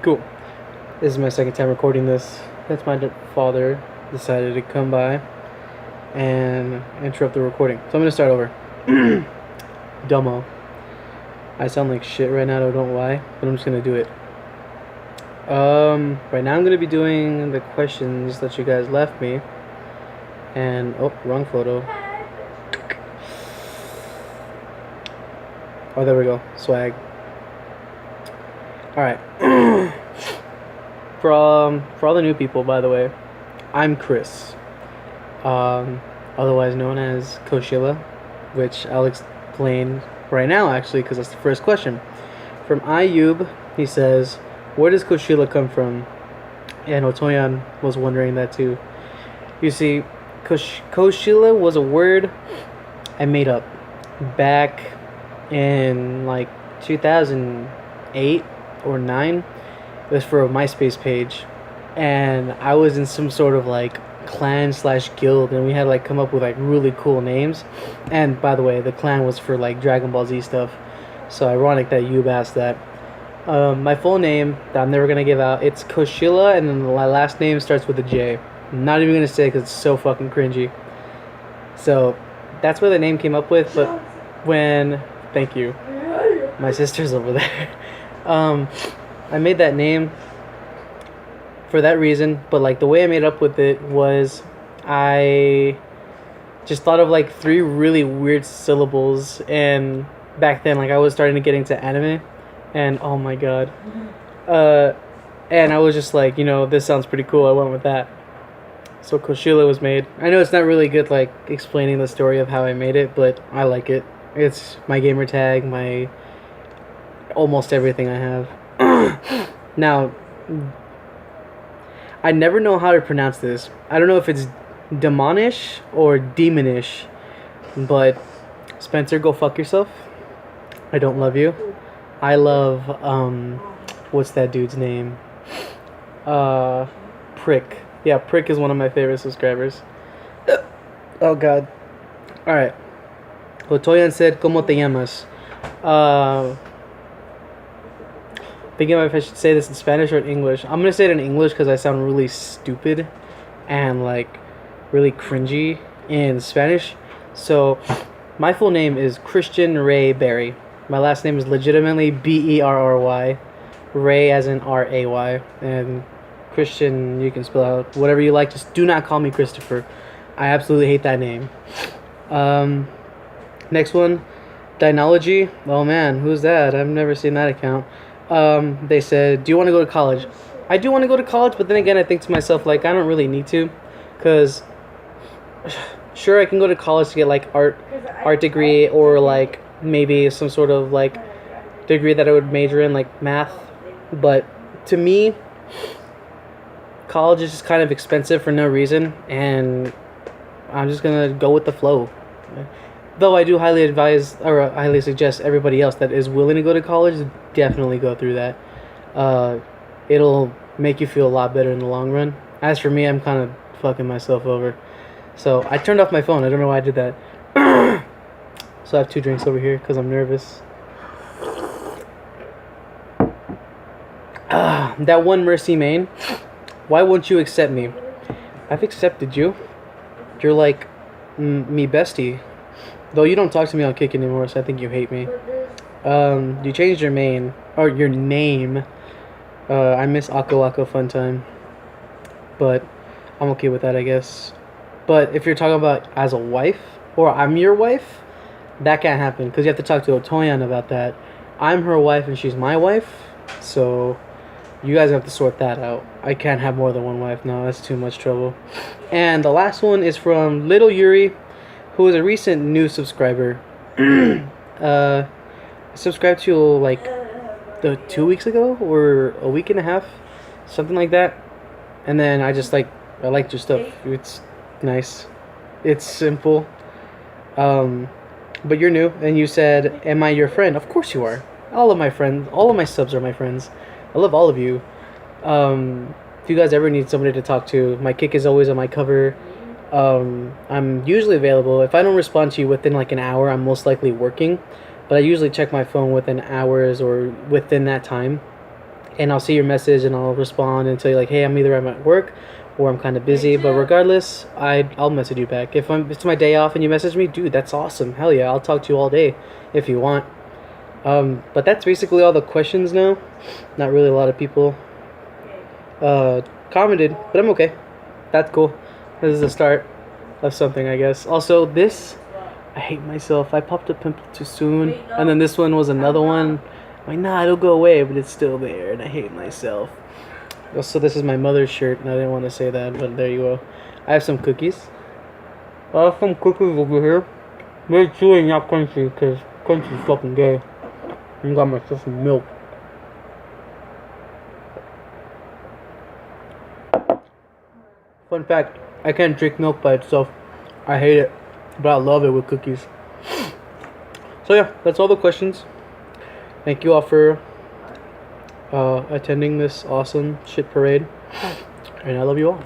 Cool. This is my second time recording this. That's my father decided to come by and interrupt the recording. So I'm gonna start over. Dumbo. I sound like shit right now, I don't know why, but I'm just gonna do it. Right now I'm gonna be doing the questions that you guys left me. And oh, wrong photo. Oh, there we go. Swag. Alright. For all the new people, by the way, I'm Chris. Otherwise known as Koshila, which I'll explain right now, actually, because that's the first question. From Ayub, he says, where does Koshila come from? And Otoyan was wondering that too. You see, Koshila was a word I made up back in like 2008 or 9. It was for a MySpace page, and I was in some sort of like clan / guild, and we had like come up with like really cool names. And by the way, the clan was for like Dragon Ball Z stuff, so ironic that you asked that. My full name that I'm never gonna give out, it's Koshila, and then my last name starts with a J. I'm not even gonna say because it's so fucking cringy. So that's where the name came up with. But when, thank you, my sister's over there. I made that name for that reason, but like the way I made up with it was I just thought of like 3 really weird syllables, and back then like I was starting to get into anime, and oh my god, and I was just like, you know, this sounds pretty cool, I went with that. So Koshila was made. I know it's not really good like explaining the story of how I made it, but I like it. It's my gamer tag, my almost everything I have. Now, I never know how to pronounce this. I don't know if it's demonish or demonish, but Spencer, go fuck yourself. I don't love you. I love, what's that dude's name? Prick. Yeah, Prick is one of my favorite subscribers. Oh god. Alright. Otoyan said, ¿Cómo te llamas? Thinking if I should say this in Spanish or in English. I'm gonna say it in English because I sound really stupid and like really cringy in Spanish. So my full name is Christian Ray Berry. My last name is legitimately Berry. Ray as in Ray. And Christian, you can spell out whatever you like. Just do not call me Christopher. I absolutely hate that name. Next one, Dynology. Oh man, who's that? I've never seen that account. They said, do you want to go to college? I do want to go to college, but then again, I think to myself, like, I don't really need to, because, sure, I can go to college to get, like, art degree, or, like, maybe some sort of, like, degree that I would major in, like, math, but to me, college is just kind of expensive for no reason, and I'm just gonna go with the flow. Though I do highly advise, or highly suggest everybody else that is willing to go to college, definitely go through that. It'll make you feel a lot better in the long run. As for me, I'm kind of fucking myself over. So I turned off my phone. I don't know why I did that. So I have 2 drinks over here because I'm nervous. That one Mercy Main. Why won't you accept me? I've accepted you. You're like me bestie. Though you don't talk to me on Kick anymore, so I think you hate me. You changed your name. I miss Ako Ako Fun Time. But I'm okay with that, I guess. But if you're talking about as a wife, or I'm your wife, that can't happen, because you have to talk to Otoyan about that. I'm her wife and she's my wife, so you guys have to sort that out. I can't have more than one wife. No, that's too much trouble. And the last one is from Little Yuri, who is a recent new subscriber. Subscribed to like 2 weeks ago or a week and a half, something like that. And then I liked your stuff. It's nice, it's simple. But you're new, and you said, am I your friend? Of course you are. All of my friends, all of my subs are my friends. I love all of you. If you guys ever need somebody to talk to, my Kick is always on my cover. I'm usually available. If I don't respond to you within like an hour, I'm most likely working, but I usually check my phone within hours or within that time. and I'll see your message and I'll respond and tell you like, hey, I'm at work or I'm kind of busy. But regardless, I'll message you back. If it's my day off and you message me, dude, that's awesome. Hell yeah, I'll talk to you all day if you want. But that's basically all the questions now. Not really a lot of people commented, but I'm okay. That's cool. This is the start of something, I guess. Also, I hate myself. I popped a pimple too soon, and then this one was another one. I'm like, nah, it'll go away, but it's still there, and I hate myself. Also, this is my mother's shirt, and I didn't want to say that, but there you go. I have some cookies. I have some cookies over here. They're chewy, not crunchy, because crunchy's fucking gay. I got myself some milk. Fun fact, I can't drink milk by itself. I hate it, but I love it with cookies. So yeah, that's all the questions. Thank you all for attending this awesome shit parade. And I love you all.